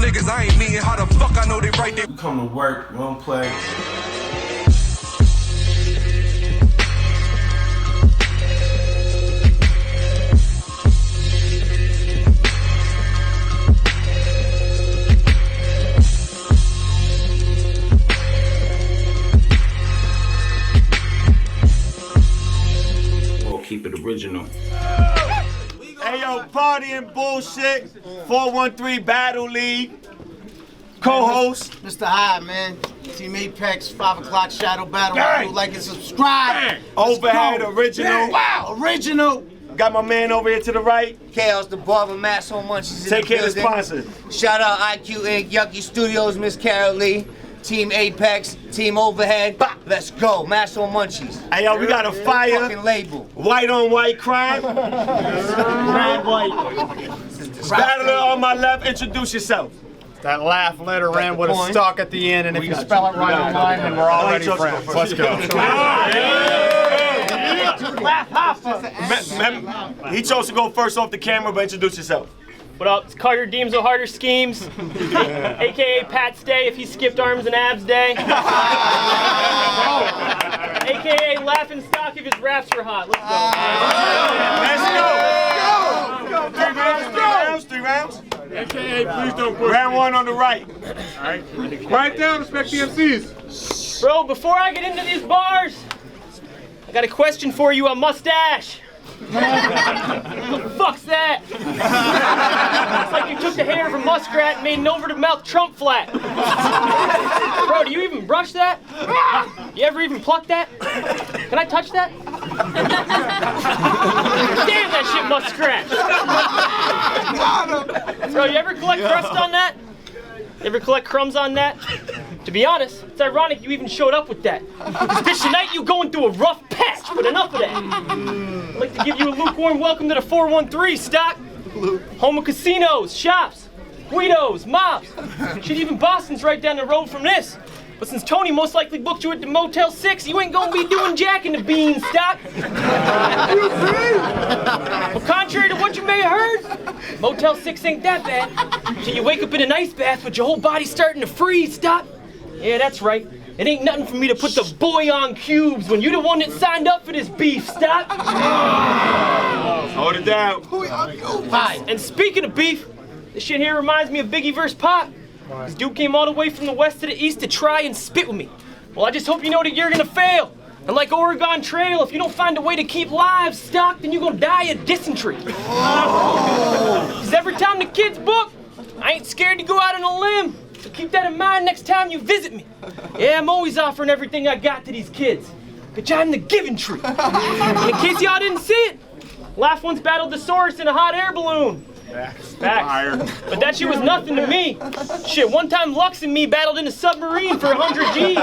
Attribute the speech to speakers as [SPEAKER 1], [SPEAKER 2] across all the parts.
[SPEAKER 1] niggas I ain't meeting. How the fuck I know they right there?
[SPEAKER 2] We come to work, we don't play. Keep it original.
[SPEAKER 3] Hey yo, party and bullshit. 413 Battle League. Co-host.
[SPEAKER 4] Mr. High, man. Team Apex, 5 o'clock Shadow Battle. Like and subscribe.
[SPEAKER 3] Overhead original.
[SPEAKER 4] Wow, original.
[SPEAKER 3] Got my man over here to the right.
[SPEAKER 5] Chaos, the barber, Mass Home Munchies.
[SPEAKER 3] Take care of the sponsor.
[SPEAKER 5] Shout out IQ Inc., Yucky Studios, Miss Carol Lee. Team Apex, Team Overhead, let's go, Mass on Munchies.
[SPEAKER 3] Hey yo, we got a fire,
[SPEAKER 5] fucking label.
[SPEAKER 3] White on white crime. Red, white. Battler on my left, introduce yourself.
[SPEAKER 6] That laugh letter ran with a stalk at the end, and if you spell it right online, then we're already friends. Let's go.
[SPEAKER 3] He chose to go first off the camera, but introduce yourself.
[SPEAKER 7] What up? It's Carter Deems of Harder Schemes, a.k.a. Pat's Day if he skipped Arms and Abs Day, a.k.a. Laughing Stock if his raps were hot.
[SPEAKER 3] Let's go. 3 rounds.
[SPEAKER 6] AKA, please don't push.
[SPEAKER 3] Round 1 on the right.
[SPEAKER 6] All right. Quiet down, respect the MCs.
[SPEAKER 7] Bro, before I get into these bars, I got a question for you on mustache. What the fuck's that? It's like you took the hair of a muskrat and made an over-the-mouth Trump flat. Bro, do you even brush that? You ever even pluck that? Can I touch that? Damn, that shit muskrat. Bro, you ever collect crust on that? You ever collect crumbs on that? To be honest, it's ironic you even showed up with that. Because bitch, tonight you going through a rough patch, but enough of that. I'd like to give you a lukewarm welcome to the 413 Stock. Home of casinos, shops, Guidos, mobs. Shit, even Boston's right down the road from this. But since Tony most likely booked you at the Motel 6, you ain't gonna be doing Jack in the Bean, Stock. But contrary to what you may have heard, Motel 6 ain't that bad. Till you wake up in an ice bath with your whole body starting to freeze, Stock. Yeah, that's right. It ain't nothing for me to put the boy on cubes when you the one that signed up for this beef, Stock.
[SPEAKER 3] Hold it down.
[SPEAKER 7] Fine. And speaking of beef, this shit here reminds me of Biggie vs. Pac. This dude came all the way from the west to the east to try and spit with me. Well, I just hope you know that you're gonna fail. And like Oregon Trail, if you don't find a way to keep lives stocked, then you're gonna die of dysentery. Because every time the kids book, I ain't scared to go out on a limb. So keep that in mind next time you visit me. Yeah, I'm always offering everything I got to these kids. Bitch, I'm the giving tree. And in case y'all didn't see it, Laugh once battled the Saurus in a hot air balloon. Facts. But that shit was nothing to me. Shit, one time Lux and me battled in a submarine for 100 G's.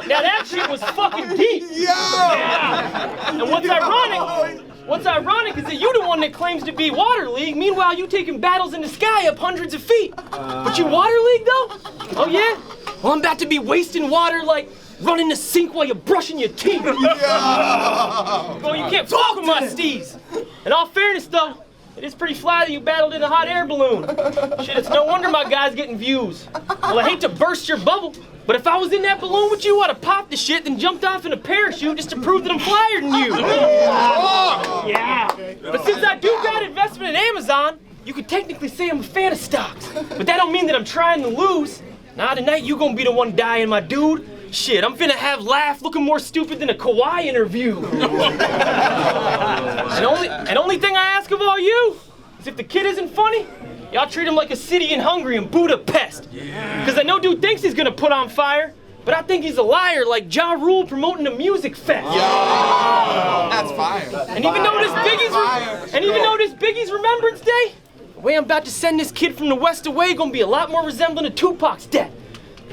[SPEAKER 7] Now that shit was fucking deep. Yeah. And what's ironic is that you the one that claims to be Water League, meanwhile you taking battles in the sky up hundreds of feet. But you Water League though? Oh yeah? Well, I'm about to be wasting water like running the sink while you're brushing your teeth. Yeah. Bro, you can't fuck with my steez. In all fairness though, it is pretty fly that you battled in a hot air balloon. Shit, it's no wonder my guy's getting views. Well, I hate to burst your bubble, but if I was in that balloon with you, I'd have popped the shit then jumped off in a parachute just to prove that I'm flyer than you. Yeah. But since I do got investment in Amazon, you could technically say I'm a fan of stocks. But that don't mean that I'm trying to lose. Nah, tonight you gonna be the one dying, my dude. Shit, I'm finna have Laugh looking more stupid than a Kawhi interview. And only thing I ask of all you is if the kid isn't funny, y'all treat him like a city in Hungary in Budapest. Because I know dude thinks he's gonna put on fire, but I think he's a liar like Ja Rule promoting a music fest.
[SPEAKER 4] That's fire.
[SPEAKER 7] And even though this Biggie's Remembrance Day, the way I'm about to send this kid from the West away gonna be a lot more resembling to Tupac's death.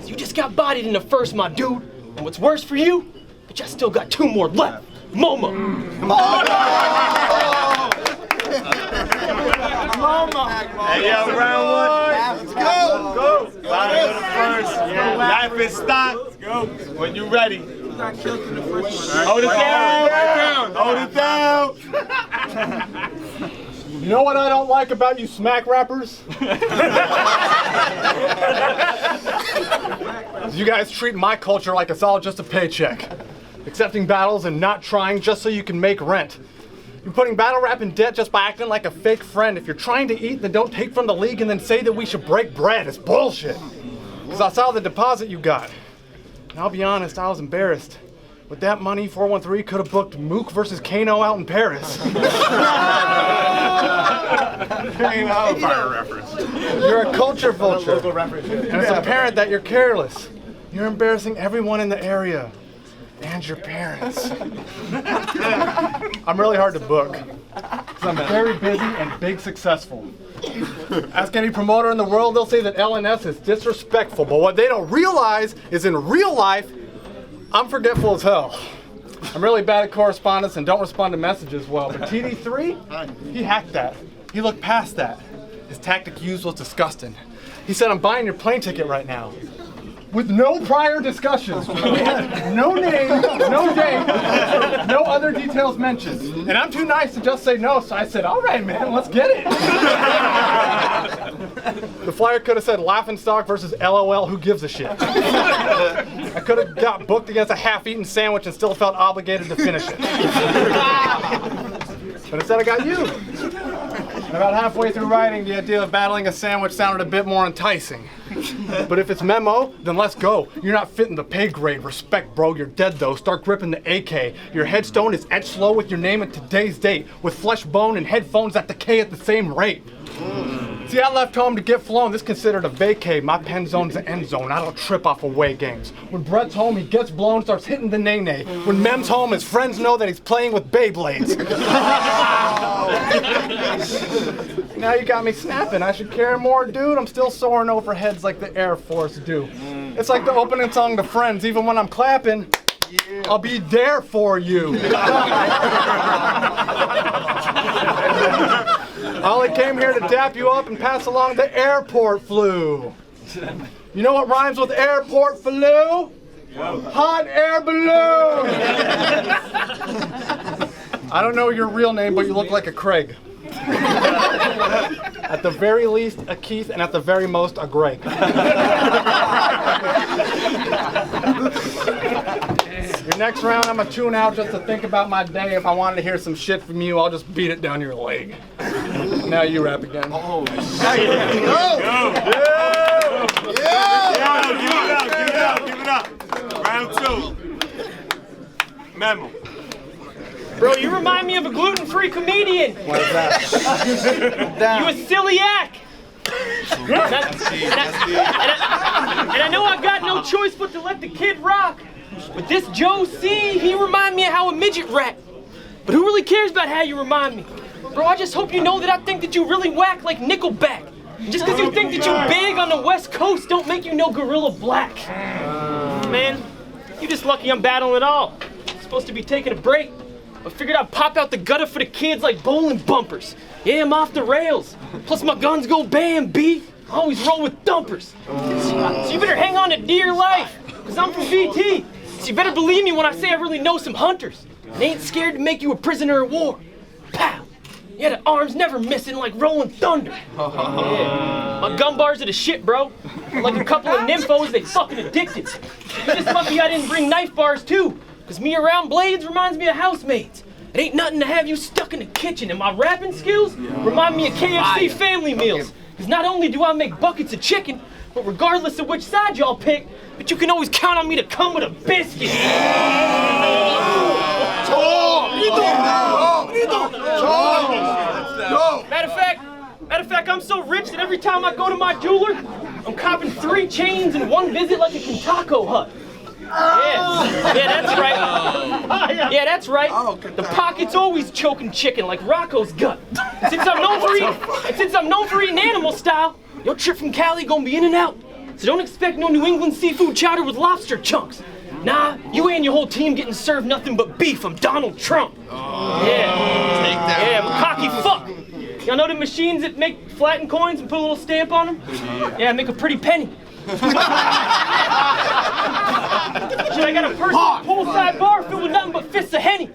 [SPEAKER 7] You just got bodied in the first, my dude. And what's worse for you, but y'all still got 2 more left. Memo.
[SPEAKER 3] Hey, yo, round 1. Let's go. Bottom of the first. Life is Stock. Let's go. When you ready. Hold it down. Hold it down.
[SPEAKER 6] You know what I don't like about you smack rappers? You guys treat my culture like it's all just a paycheck. Accepting battles and not trying just so you can make rent. You're putting battle rap in debt just by acting like a fake friend. If you're trying to eat, then don't take from the league and then say that we should break bread. It's bullshit. Because I saw the deposit you got. And I'll be honest, I was embarrassed. With that money, 413 could have booked Mook versus Kano out in Paris.
[SPEAKER 3] Fire reference.
[SPEAKER 6] You're a culture vulture. And it's apparent that you're careless. You're embarrassing everyone in the area. And your parents. I'm really hard to book. Because I'm very busy and big successful. Ask any promoter in the world, they'll say that LNS is disrespectful. But what they don't realize is in real life, I'm forgetful as hell. I'm really bad at correspondence and don't respond to messages well. But TD3, he hacked that. He looked past that. His tactic used was disgusting. He said, I'm buying your plane ticket right now. With no prior discussions. No name, no date, no other details mentioned. And I'm too nice to just say no, so I said, all right, man, let's get it. The flyer could have said Laughing Stock versus LOL, who gives a shit? I could have got booked against a half-eaten sandwich and still felt obligated to finish it. But instead I got you. And about halfway through writing, the idea of battling a sandwich sounded a bit more enticing. But if it's Memo, then let's go. You're not fitting the pay grade. Respect, bro. You're dead, though. Start gripping the AK. Your headstone is etched slow with your name and today's date, with flesh bone and headphones that decay at the same rate. See, I left home to get flown. This considered a vacay. My pen zone's the end zone. I don't trip off away games. When Brett's home, he gets blown, starts hitting the nay-nay. When Mem's home, his friends know that he's playing with Beyblades. Now you got me snapping. I should care more, dude. I'm still soaring over heads like the Air Force do. It's like the opening song to Friends. Even when I'm clapping, I'll be there for you. I only came here to dap you up and pass along the airport flu. You know what rhymes with airport flu? Hot air balloon. I don't know your real name, but you look like a Craig. At the very least, a Keith, and at the very most, a Greg. Your next round, I'm gonna tune out just to think about my day. If I wanted to hear some shit from you, I'll just beat it down your leg. Now you rap again. Oh,
[SPEAKER 3] Give it up. Round 2. Memo.
[SPEAKER 7] Bro, you remind me of a gluten-free comedian.
[SPEAKER 6] What is that?
[SPEAKER 7] You a celiac. And I know I got no choice but to let the kid rock. But this Joe C, he remind me of how a midget rap. But who really cares about how you remind me? Bro, I just hope you know that I think that you really whack like Nickelback. Just because you think that you big on the West Coast don't make you no Gorilla Black. Man, you just lucky I'm battling at all. I'm supposed to be taking a break. I figured I'd pop out the gutter for the kids like bowling bumpers. Yeah, I'm off the rails. Plus my guns go bam, B. I always roll with dumpers. So you better hang on to dear life, because I'm from VT. So you better believe me when I say I really know some hunters. And ain't scared to make you a prisoner of war. Pow! Yeah, the arms never missing like rolling thunder. Yeah. My gun bars are the shit, bro. Like a couple of nymphos, they fucking addicted. You're just lucky I didn't bring knife bars too. Cause me around blades reminds me of housemaids. It ain't nothing to have you stuck in the kitchen, and my rapping skills remind me of KFC family meals. Cause not only do I make buckets of chicken, but regardless of which side y'all pick, but you can always count on me to come with a biscuit. Matter of fact, I'm so rich that every time I go to my jeweler, I'm copping 3 chains in one visit like a Kentucky hut. Yeah, that's right. Yeah, that's right. The pocket's always choking chicken like Rocco's gut. And since I'm known for eating animal style, your trip from Cali gonna be in and out. So don't expect no New England seafood chowder with lobster chunks. Nah, you and your whole team getting served nothing but beef from Donald Trump. Yeah, I'm a cocky fuck. Y'all know the machines that make flatten coins and put a little stamp on them? Yeah, make a pretty penny. Shit, I got a personal poolside bar filled with nothing but fists of Henny.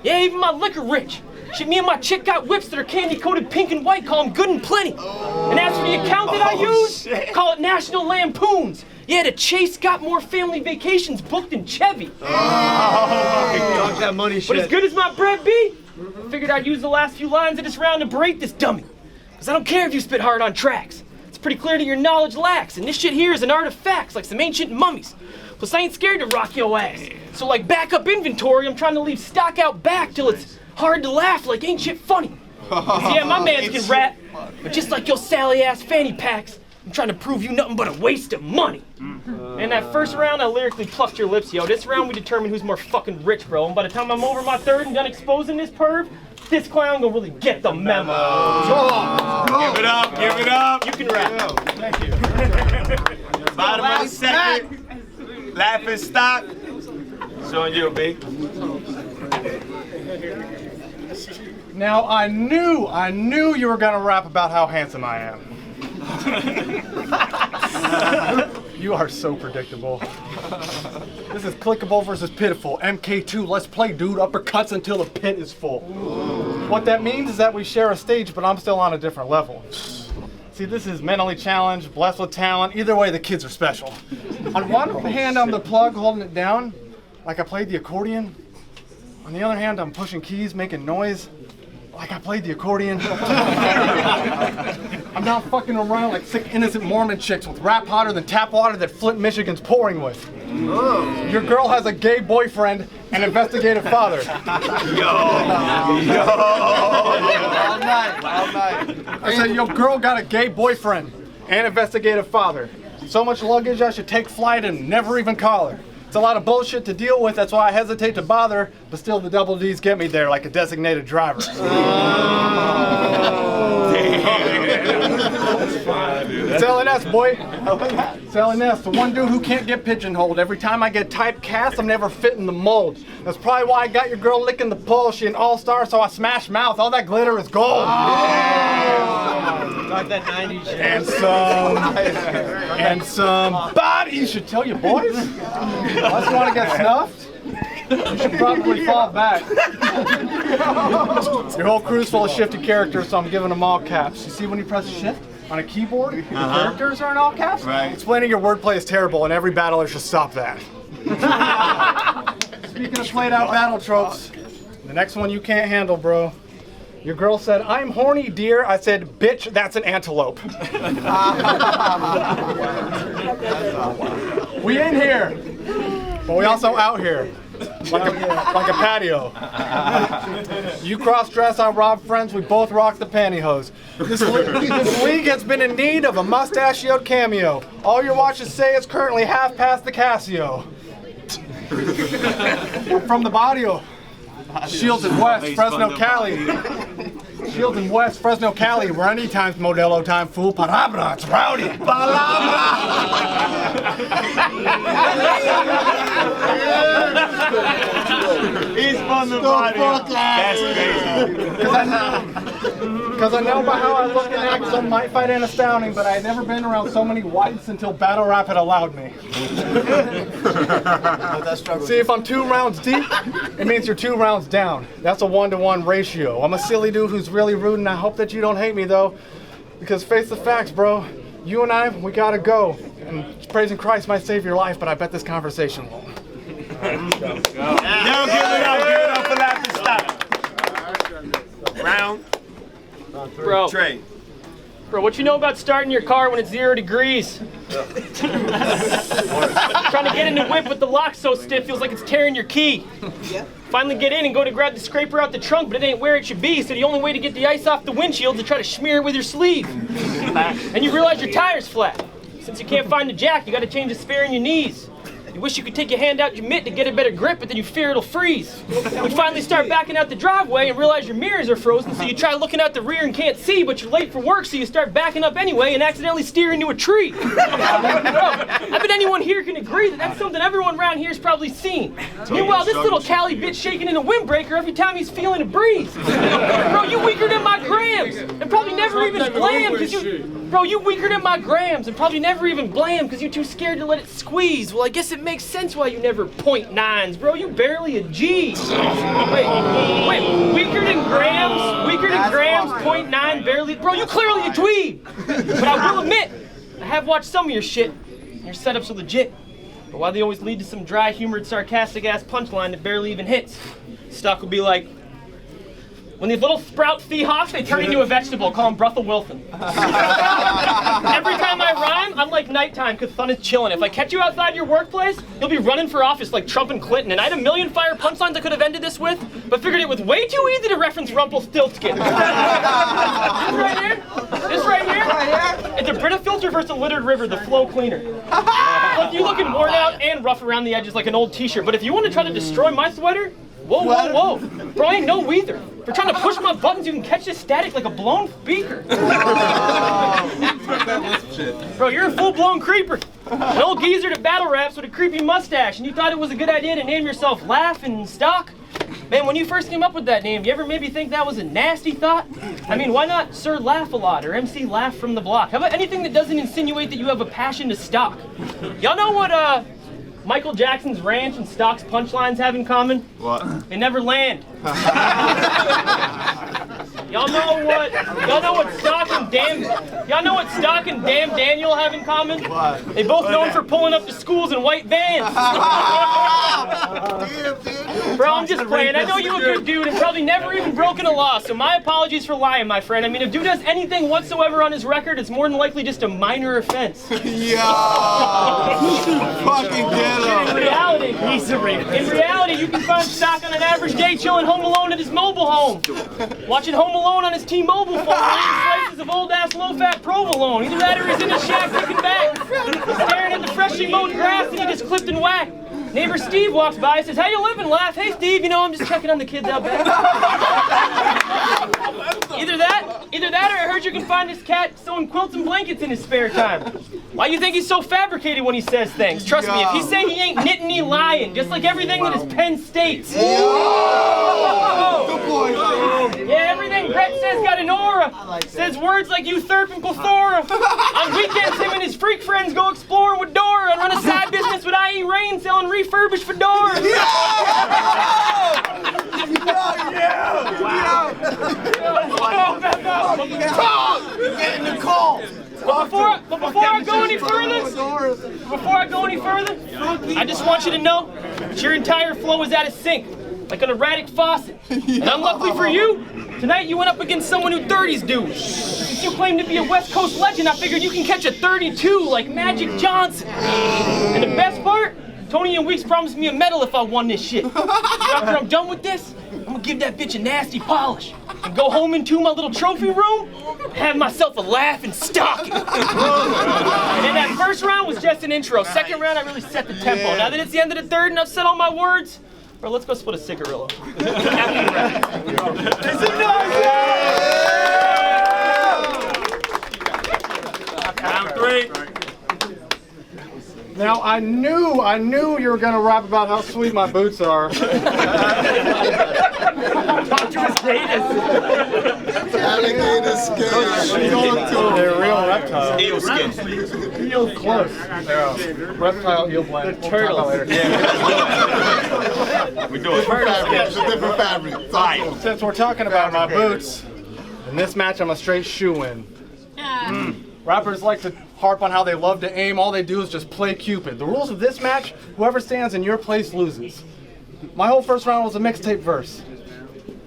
[SPEAKER 7] Yeah, even my liquor rich. Shit, me and my chick got whips that are candy-coated pink and white, call them good and plenty. And as for the account that I use, call it National Lampoons. Yeah, the Chase got more family vacations booked than Chevy.
[SPEAKER 4] Talk that money shit.
[SPEAKER 7] But as good as my bread be, I figured I'd use the last few lines of this round to berate this dummy. Because I don't care if you spit hard on tracks. It's pretty clear that your knowledge lacks, and this shit here is an artifact, like some ancient mummies. Plus, I ain't scared to rock your ass. So like backup inventory, I'm trying to leave stock out back till it's hard to laugh like ain't shit funny. 'Cause yeah, my mans can rap, but just like your Sally-ass fanny packs, I'm trying to prove you nothing but a waste of money. In that first round, I lyrically plucked your lips, yo. This round, we determine who's more fucking rich, bro. And by the time I'm over my third and done exposing this perv, this clown gonna really get the memo.
[SPEAKER 3] Give it up, give it up.
[SPEAKER 7] You can rap.
[SPEAKER 6] Thank you.
[SPEAKER 3] Bottom of the second. Laughing stock. It's on you, B.
[SPEAKER 6] Now I knew you were gonna rap about how handsome I am. You are so predictable. This is clickable versus pitiful. MK2, let's play, dude. Uppercuts until the pit is full. What that means is that we share a stage, but I'm still on a different level. See, this is mentally challenged, blessed with talent. Either way, the kids are special. On one hand, I'm the plug holding it down, like I played the accordion. On the other hand, I'm pushing keys, making noise, like I played the accordion. I'm not fucking around like sick, innocent Mormon chicks with rap hotter than tap water that Flint, Michigan's pouring with. Your girl has a gay boyfriend and investigative father.
[SPEAKER 4] All night.
[SPEAKER 6] I said your girl got a gay boyfriend and investigative father. So much luggage I should take flight and never even call her. It's a lot of bullshit to deal with, that's why I hesitate to bother, but still the double D's get me there like a designated driver. It's LNS, boy. It's LNS, the one dude who can't get pigeonholed. Every time I get typecast, I'm never fitting the mold. That's probably why I got your girl licking the pole. She an all-star, so I smash mouth. All that glitter is gold.
[SPEAKER 4] Talk that 90s shit.
[SPEAKER 6] And some bodies should tell you, boys. Unless you want to get snuffed, you should probably fall back. Your whole crew's full of shifty characters, so I'm giving them all caps. You see when you press shift on a keyboard, the characters are in all caps?
[SPEAKER 3] Right.
[SPEAKER 6] Explaining your wordplay is terrible, and every battler should stop that. Speaking of played out battle tropes, the next one you can't handle, bro. Your girl said, "I'm horny, dear." I said, "Bitch, that's an antelope." We in here, but we also out here, like a patio. You cross-dress, I rob friends, we both rock the pantyhose. This league has been in need of a mustachioed cameo. All your watches say it's currently half past the Casio. We're from the barrio. Shields in West, Fresno, Cali. Shields in West, Fresno, Cali. Where any time's Modelo time, fool. Palabra, it's rowdy.
[SPEAKER 3] He's from the body. That's crazy.
[SPEAKER 6] Because I know by how I look and act, some might find it astounding, but I had never been around so many whites until battle rap had allowed me. See, if I'm 2 rounds deep, it means you're 2 rounds down. That's a 1-to-1 ratio. I'm a silly dude who's really rude, and I hope that you don't hate me, though. Because face the facts, bro. You and I, we gotta go. And praising Christ might save your life, but I bet this conversation won't.
[SPEAKER 3] Yo, give it up for Laughing Stock. Round.
[SPEAKER 7] Bro.
[SPEAKER 3] Trey.
[SPEAKER 7] Bro, what you know about starting your car when it's 0 degrees? Trying to get in the whip with the lock so stiff feels like it's tearing your key. Finally get in and go to grab the scraper out the trunk, but it ain't where it should be, so the only way to get the ice off the windshield is to try to smear it with your sleeve. And you realize your tire's flat. Since you can't find the jack, you gotta change the spare in your knees. You wish you could take your hand out your mitt to get a better grip, but then you fear it'll freeze. You finally start backing out the driveway and realize your mirrors are frozen, so you try looking out the rear and can't see, but you're late for work, so you start backing up anyway and accidentally steer into a tree. Bro, I bet anyone here can agree that that's something everyone around here's probably seen. Meanwhile, this little Cali bitch shaking in a windbreaker every time he's feeling a breeze. Bro, you weaker than my grams, and probably never even blam, because you... Bro, you weaker than my grams, and probably never even blam, because you're too scared to let it squeeze. Well, I guess it it makes sense why you never .9s, bro. You barely a G. Wait, weaker than grams, .9 barely. Bro, you clearly a dweeb. But I will admit, I have watched some of your shit. Your setups are legit. But why they always lead to some dry, humored, sarcastic-ass punchline that barely even hits. Stalk will be like, when these little sprout Seahawks, they turn into a vegetable, call them Brussels Wilson. Every time I rhyme, I'm like nighttime because sun is chilling. If I catch you outside your workplace, you'll be running for office like Trump and Clinton. And I had a million fire punchlines I could have ended this with, but figured it was way too easy to reference Rumpelstiltskin. This right here, it's a Brita filter versus a littered river, the flow cleaner. Plus, you looking worn out and rough around the edges like an old t-shirt, but if you want to try to destroy my sweater, whoa. Bro, I ain't no weather. For trying to push my buttons, you can catch this static like a blown speaker. Bro, you're a full-blown creeper. An old geezer that battle raps with a creepy mustache, and you thought it was a good idea to name yourself Laugh and Stalk? Man, when you first came up with that name, you ever maybe think that was a nasty thought? I mean, why not Sir Laugh-A-Lot or MC Laugh from the Block? How about anything that doesn't insinuate that you have a passion to stalk? Y'all know what, Michael Jackson's ranch and Stalk's punchlines have in common?
[SPEAKER 3] What?
[SPEAKER 7] They never land. Y'all know what Stalk and Damn Daniel have in common?
[SPEAKER 3] What?
[SPEAKER 7] They both known for pulling up to schools in white vans. Bro, I'm just playing. I know you're a good dude and probably never even broken a law, so my apologies for lying, my friend. I mean, if dude does anything whatsoever on his record, it's more than likely just a minor offense.
[SPEAKER 3] Yo! Fucking get him!
[SPEAKER 7] In reality, you can find Stalk on an average day chilling home alone at his mobile home. Watching Home Alone on his T-Mobile phone, eating slices of old-ass low-fat provolone. Either that or he's in his shack kicking back, staring at the freshly mowed grass that he just clipped and whacked. Neighbor Steve walks by and says, "How you living, Laugh?" "Hey, Steve, you know, I'm just checking on the kids out back." Either that, or I heard you can find this cat sewing quilts and blankets in his spare time. Why you think he's so fabricated when he says things? Trust me, if he say he ain't knitting, he lying, just like everything that his pen states. Yeah, everything Brett says got an aura. Says words like usurp and plethora. On weekends, him and his freak friends go exploring with Dora and run a side business with I.E. Rain selling refurbished fedoras.
[SPEAKER 4] Get in the call.
[SPEAKER 7] But before I go any further, I just want you to know that your entire flow is out of sync, like an erratic faucet. And unluckily for you, tonight you went up against someone who 30s do. Since you claim to be a West Coast legend, I figured you can catch a 32 like Magic Johnson. And the best part, Tony and Weeks promised me a medal if I won this shit. So after I'm done with this, I'm gonna give that bitch a nasty polish and go home into my little trophy room and have myself a laugh and stalk it. And then that first round was just an intro. Second round, I really set the tempo. Now that it's the end of the third and I've said all my words, bro, let's go split a cigarillo.
[SPEAKER 3] Round three.
[SPEAKER 6] Now I knew you were gonna rap about how sweet my boots are.
[SPEAKER 7] Talk to his greatest.
[SPEAKER 3] Alligator skin.
[SPEAKER 6] They're real reptiles.
[SPEAKER 3] Eel skin.
[SPEAKER 6] Eel close. Reptile eel blend.
[SPEAKER 7] The turtles.
[SPEAKER 3] We do it.
[SPEAKER 4] It's a different fabric.
[SPEAKER 6] Since we're talking about my boots, in this match I'm a straight shoe-in. Rappers like to harp on how they love to aim. All they do is just play Cupid. The rules of this match, whoever stands in your place loses. My whole first round was a mixtape verse.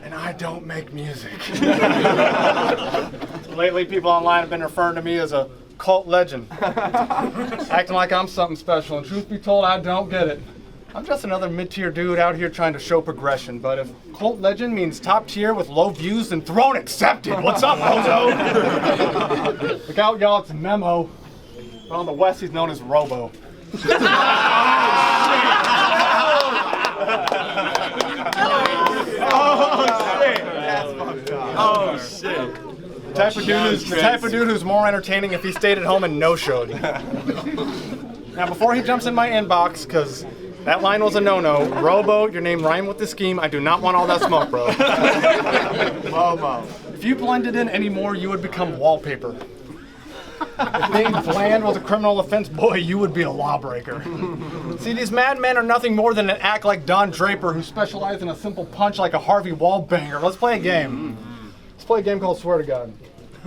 [SPEAKER 6] And I don't make music. Lately, people online have been referring to me as a cult legend. Acting like I'm something special, and truth be told, I don't get it. I'm just another mid-tier dude out here trying to show progression, but if cult legend means top tier with low views, then throne accepted. What's up, Bozo? Look out, y'all, it's Memo. But on the West, he's known as Robo.
[SPEAKER 3] Oh shit.
[SPEAKER 6] The type of dude who's more entertaining if he stayed at home and no-showed. Now, before he jumps in my inbox, because that line was a no-no, Robo, your name rhymed with the scheme. I do not want all that smoke, bro.
[SPEAKER 3] Momo.
[SPEAKER 6] If you blended in anymore, you would become wallpaper. If being bland was a criminal offense, boy, you would be a lawbreaker. See, these madmen are nothing more than an act like Don Draper who specialized in a simple punch like a Harvey Wallbanger. Let's play a game. Let's play a game called Swear to God.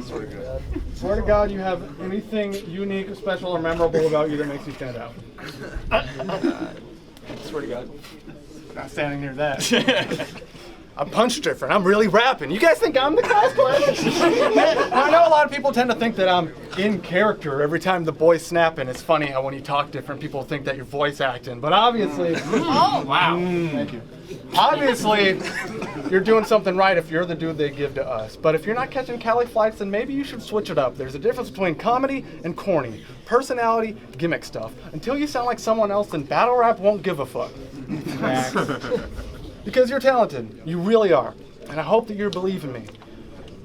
[SPEAKER 6] Swear to God. Swear to God you have anything unique, special, or memorable about you that makes you stand out. Swear to God. Not standing near that. I punch different. I'm really rapping. You guys think I'm the cosplayer? I know a lot of people tend to think that I'm in character every time the boys snap, and it's funny how when you talk different, people think that you're voice acting. But obviously,
[SPEAKER 7] Oh, wow.
[SPEAKER 6] Thank you. Obviously, you're doing something right if you're the dude they give to us. But if you're not catching Cali flights, then maybe you should switch it up. There's a difference between comedy and corny, personality, gimmick stuff. Until you sound like someone else, then battle rap won't give a fuck. Because you're talented, you really are, and I hope that you believe in me.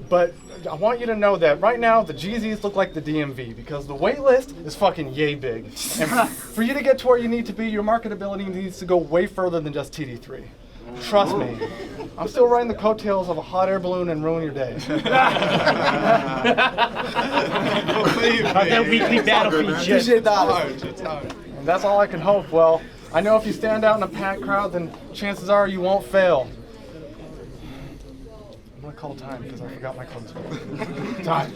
[SPEAKER 6] But I want you to know that right now the Jeezys look like the DMV because the wait list is fucking yay big. And for you to get to where you need to be, your marketability needs to go way further than just TD3. Trust me, I'm still riding the coattails of a hot air balloon and ruin your day.
[SPEAKER 7] That weekly battlefield shit.
[SPEAKER 6] And that's all I can hope. Well, I know if you stand out in a packed crowd, then chances are you won't fail. I'm gonna call time because I forgot my clothes. Time.